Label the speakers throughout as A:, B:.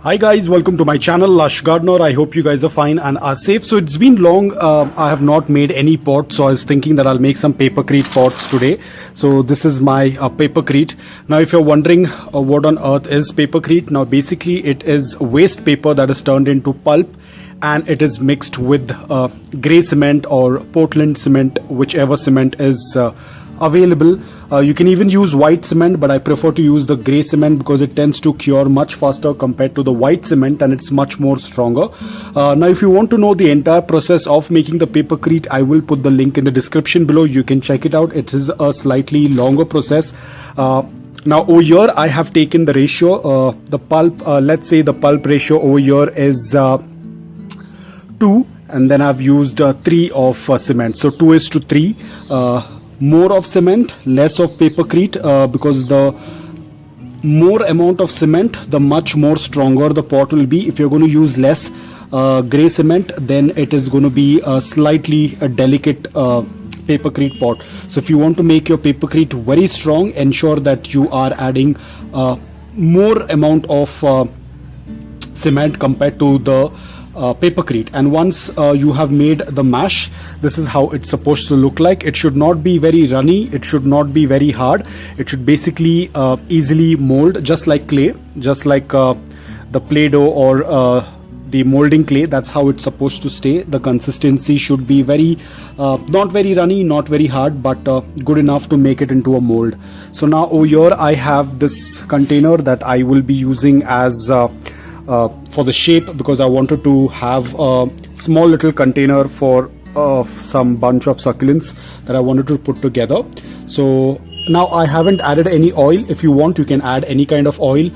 A: Hi guys, welcome to my channel Lush Gardener. I hope you guys are fine and are safe. So it's been long, I have not made any pots, so I was thinking that I'll make some papercrete pots today. So this is my papercrete. Now if you're wondering what on earth is papercrete, now basically it is waste paper that is turned into pulp, and it is mixed with grey cement or Portland cement, whichever cement is available. You can even use white cement, but I prefer to use the grey cement because it tends to cure much faster compared to the white cement, and it's much more stronger. Now if you want to know the entire process of making the papercrete, I will put the link in the description below. You can check it out. It is a slightly longer process. Now over here I have taken the ratio, the pulp, let's say the pulp ratio over here is 2, and then I've used 3 of cement, so 2:3. More of cement, less of papercrete, because the more amount of cement, the much more stronger the pot will be. If you're going to use less grey cement, then it is going to be a slightly delicate papercrete pot. So if you want to make your papercrete very strong, ensure that you are adding more amount of cement compared to the papercrete. And once you have made the mash, this is how it's supposed to look like. It should not be very runny, it should not be very hard. It should basically easily mold, just like clay, just like the Play-Doh or the molding clay. That's how it's supposed to stay. The consistency should be very not very runny, not very hard, but good enough to make it into a mold. So now over here I have this container that I will be using as for the shape, because I wanted to have a small little container for some bunch of succulents that I wanted to put together. So now I haven't added any oil. If you want, you can add any kind of oil,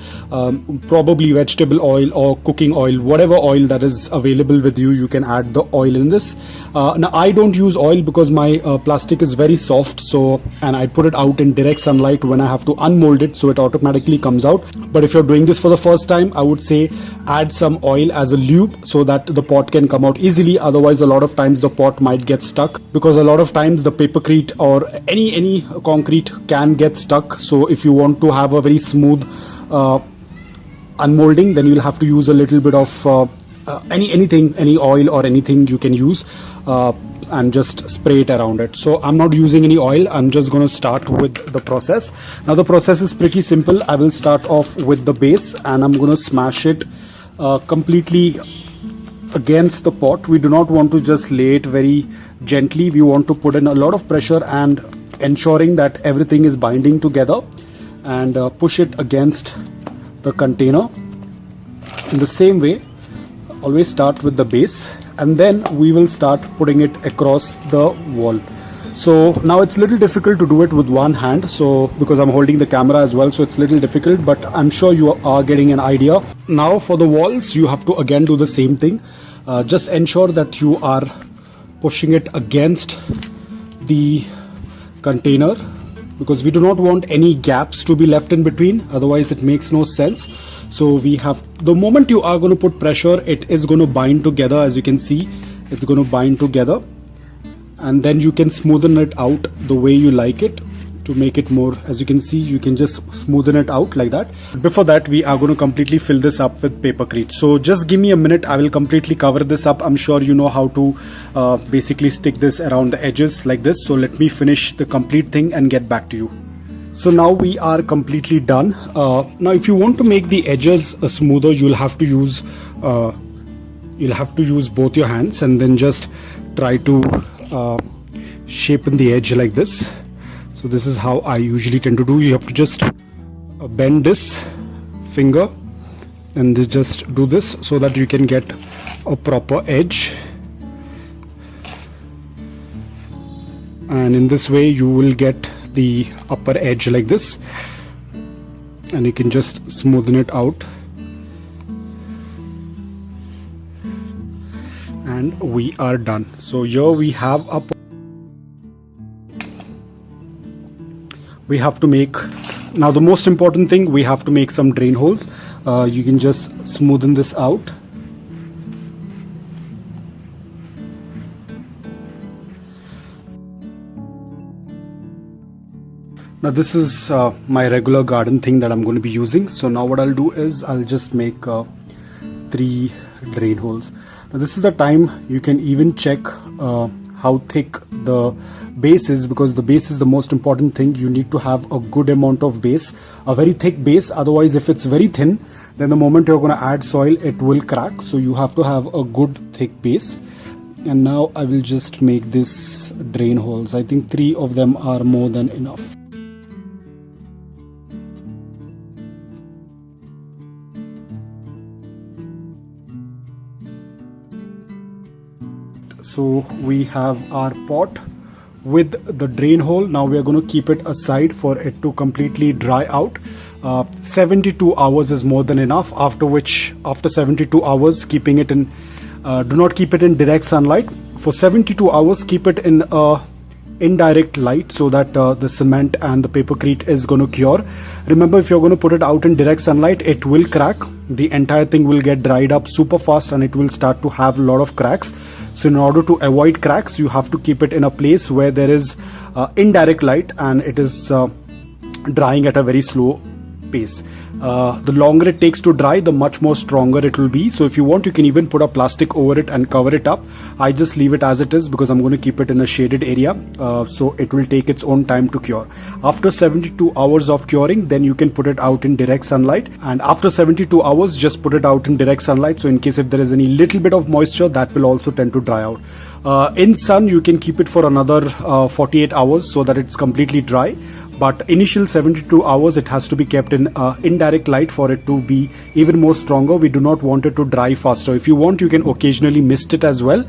A: probably vegetable oil or cooking oil, whatever oil that is available with you, you can add the oil in this. Now I don't use oil because my plastic is very soft, so, and I put it out in direct sunlight when I have to unmold it, so it automatically comes out. But if you're doing this for the first time, I would say add some oil as a lube so that the pot can come out easily. Otherwise a lot of times the pot might get stuck, because a lot of times the papercrete or any concrete can get stuck. So if you want to have a very smooth unmolding, then you'll have to use a little bit of any oil or anything you can use, and just spray it around it. So I'm not using any oil. I'm just going to start with the process. Now the process is pretty simple. I will start off with the base, and I'm going to smash it completely against the pot. We do not want to just lay it very gently. We want to put in a lot of pressure and ensuring that everything is binding together, and push it against the container. In the same way, always start with the base, and then we will start putting it across the wall. So now it's a little difficult to do it with one hand, so because I'm holding the camera as well, so it's a little difficult, but I'm sure you are getting an idea. Now for the walls, you have to again do the same thing. Just ensure that you are pushing it against the container, because we do not want any gaps to be left in between, otherwise it makes no sense. So we have, the moment you are going to put pressure, it is going to bind together. As you can see, it's going to bind together, and then you can smoothen it out the way you like it to make it more. As you can see, you can just smoothen it out like that. Before that, we are going to completely fill this up with papercrete. So just give me a minute, I will completely cover this up. I'm sure you know how to basically stick this around the edges like this. So let me finish the complete thing and get back to you. So now we are completely done. Now if you want to make the edges smoother, you'll have to use both your hands, and then just try to shapen the edge like this. So this is how I usually tend to do. You have to just bend this finger and just do this so that you can get a proper edge, and in this way you will get the upper edge like this, and you can just smoothen it out, and we are done. So here we have a, we have to make, now the most important thing, we have to make some drain holes. You can just smoothen this out. Now this is my regular garden thing that I'm going to be using. So now what I'll do is I'll just make 3 drain holes. Now this is the time you can even check how thick the base is, because the base is the most important thing. You need to have a good amount of base, a very thick base. Otherwise, if it's very thin, then the moment you're going to add soil, it will crack. So you have to have a good thick base. And now I will just make this drain holes. I think 3 of them are more than enough. So we have our pot with the drain hole. Now we are going to keep it aside for it to completely dry out. 72 hours is more than enough, after 72 hours keeping it in, do not keep it in direct sunlight. For 72 hours keep it in indirect light, so that the cement and the papercrete is going to cure. Remember, if you're going to put it out in direct sunlight, it will crack. The entire thing will get dried up super fast and it will start to have a lot of cracks. So in order to avoid cracks, you have to keep it in a place where there is indirect light and it is drying at a very slow pace. The longer it takes to dry, the much more stronger it will be. So if you want, you can even put a plastic over it and cover it up. I just leave it as it is because I'm going to keep it in a shaded area, so it will take its own time to cure. After 72 hours of curing, then you can put it out in direct sunlight, and after 72 hours just put it out in direct sunlight, so in case if there is any little bit of moisture, that will also tend to dry out. In sun you can keep it for another 48 hours so that it's completely dry. But initial 72 hours it has to be kept in indirect light for it to be even more stronger. We do not want it to dry faster. If you want, you can occasionally mist it as well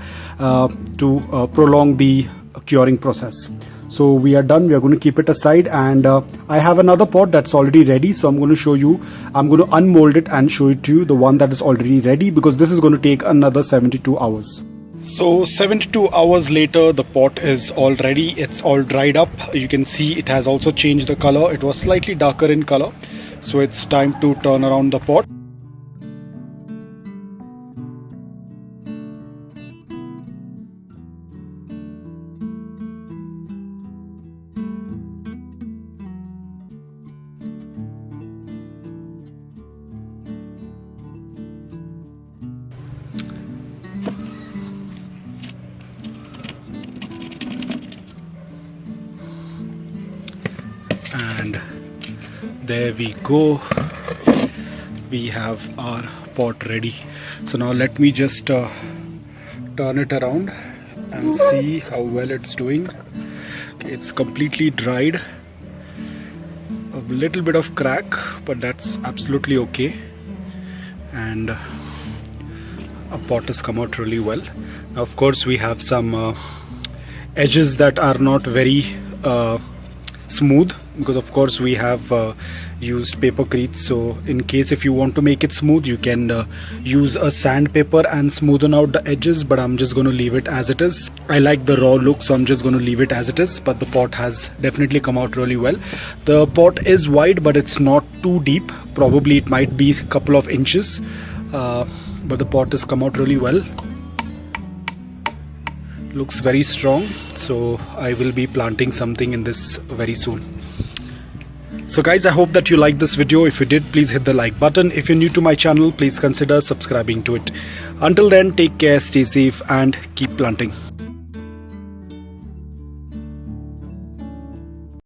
A: to prolong the curing process. So we are done. We are going to keep it aside, and I have another pot that's already ready. So I'm going to show you. I'm going to unmold it and show it to you, the one that is already ready, because this is going to take another 72 hours. So 72 hours later, the pot is all ready. It's all dried up. You can see it has also changed the color. It was slightly darker in color. So it's time to turn around the pot. And there we go, we have our pot ready. So now let me just turn it around and see how well it's doing. Okay, it's completely dried, a little bit of crack, but that's absolutely okay, and our pot has come out really well. Now of course we have some edges that are not very smooth, because of course we have used papercrete. So in case if you want to make it smooth, you can use a sandpaper and smoothen out the edges, but I'm just going to leave it as it is. I like the raw look, so I'm just going to leave it as it is. But the pot has definitely come out really well. The pot is wide, but it's not too deep. Probably it might be a couple of inches, but the pot has come out really well. Looks very strong, so I will be planting something in this very soon. So guys, I hope that you liked this video. If you did, please hit the like button. If you're new to my channel, please consider subscribing to it. Until then, take care, stay safe, and keep planting.